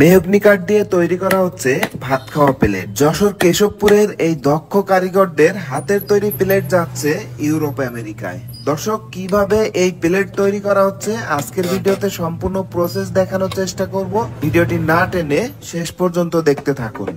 Mahogany কাঠ দিয়ে তৈরি করা হচ্ছে ভাত খাওয়া প্লেট। যশোর কেশবপুরের এই দক্ষ কারিগরদের হাতের তৈরি প্লেট যাচ্ছে ইউরোপ আমেরিকায়। দর্শক, কিভাবে এই প্লেট তৈরি করা হচ্ছে আজকের ভিডিওতে সম্পূর্ণ প্রসেস দেখানোর চেষ্টা করব। ভিডিওটি না টেনে শেষ পর্যন্ত দেখতে থাকুন।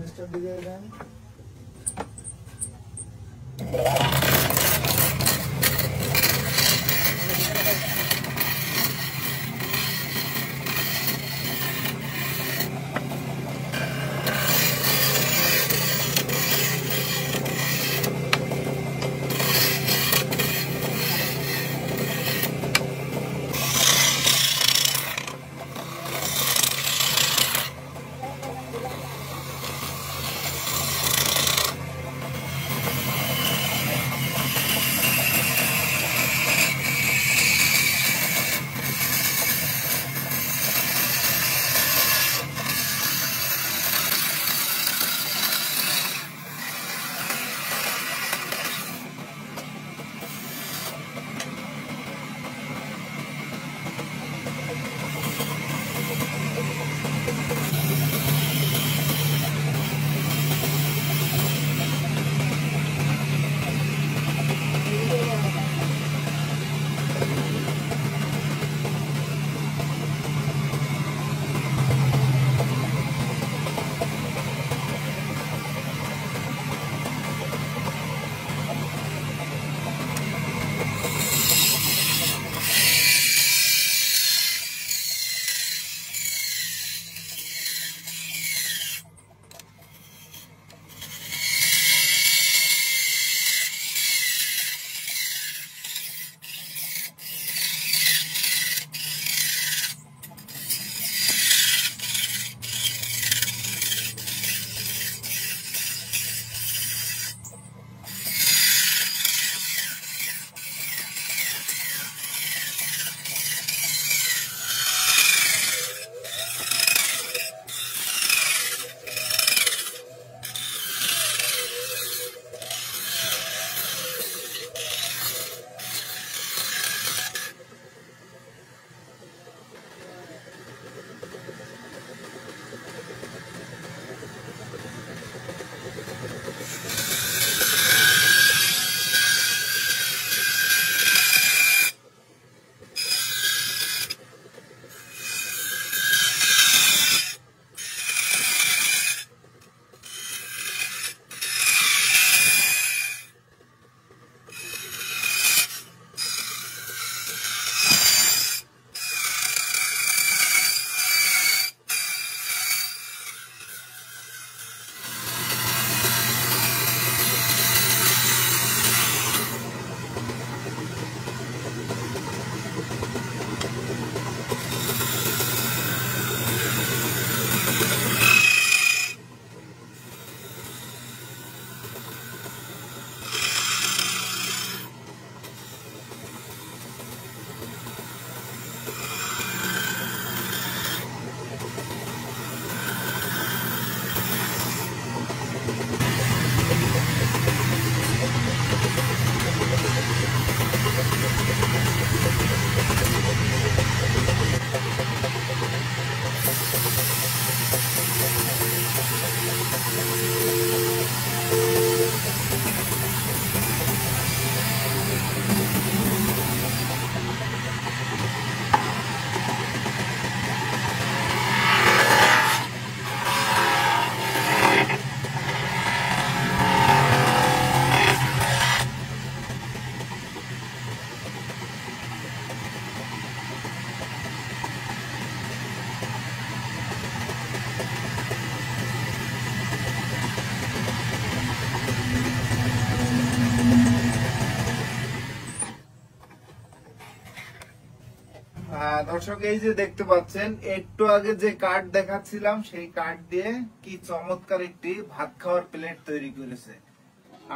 দর্শক, এই যে দেখতে পাচ্ছেন, একটু আগে যে কাঠ দেখাচ্ছিলাম সেই কাঠ দিয়ে কি চমৎকার একটি ভাত খাওয়ার প্লেট তৈরি করেছে।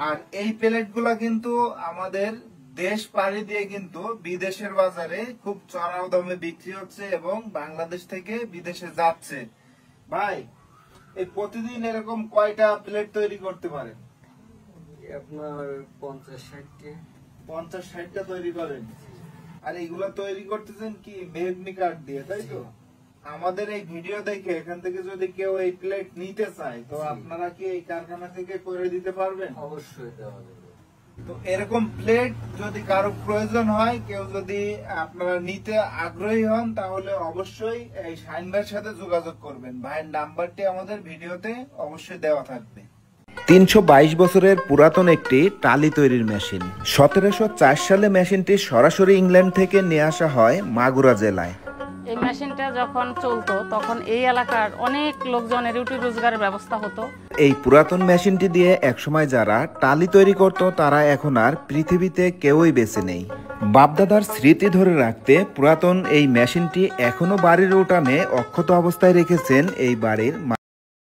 আর এই প্লেট গুলা কিন্তু আমাদের দেশ পাড়ি দিয়ে কিন্তু বিদেশের বাজারে খুব চড়া দামে বিক্রি হচ্ছে এবং বাংলাদেশ থেকে বিদেশে যাচ্ছে। ভাই, এই প্রতিদিন এরকম কয়টা প্লেট তৈরি করতে পারেন? আপনার 50-60টা। 50-60টা তৈরি করেন। আর এইগুলা তৈরি করতেছেন কি মেহগনি কাঠ দিয়ে, তাই তো? আমাদের এই ভিডিও দেখে এখান থেকে যদি কেউ এই প্লেট নিতে চায় তো আপনারা কি এই কারখানা থেকে করে দিতে পারবেন? অবশ্যই দেওয়া যাবে। তো এরকম প্লেট যদি কারো প্রয়োজন হয়, কেউ যদি আপনারা নিতে আগ্রহী হন, তাহলে অবশ্যই এই শাহিন ভাইয়ের সাথে যোগাযোগ করবেন। ভাইয়ের নাম্বারটি আমাদের ভিডিওতে অবশ্যই দেওয়া থাকবে। 322 বছরের পুরাতন একটি টালি তৈরির মেশিন। 1704 সালে মেশিনটি সরাসরি ইংল্যান্ড থেকে নিয়ে আসা হয় মাগুরা জেলায়। এই মেশিনটা যখন চলতো তখন এই এলাকার অনেক লোকজনের রুটি রোজগারের ব্যবস্থা হতো। এই পুরাতন মেশিনটি দিয়ে একসময় যারা টালি তৈরি করত তারা এখন আর পৃথিবীতে কেউই বেঁচে নেই। বাপদাদার স্মৃতি ধরে রাখতে পুরাতন এই মেশিনটি এখনো বাড়ির উঠানে অক্ষত অবস্থায় রেখেছেন এই বাড়ির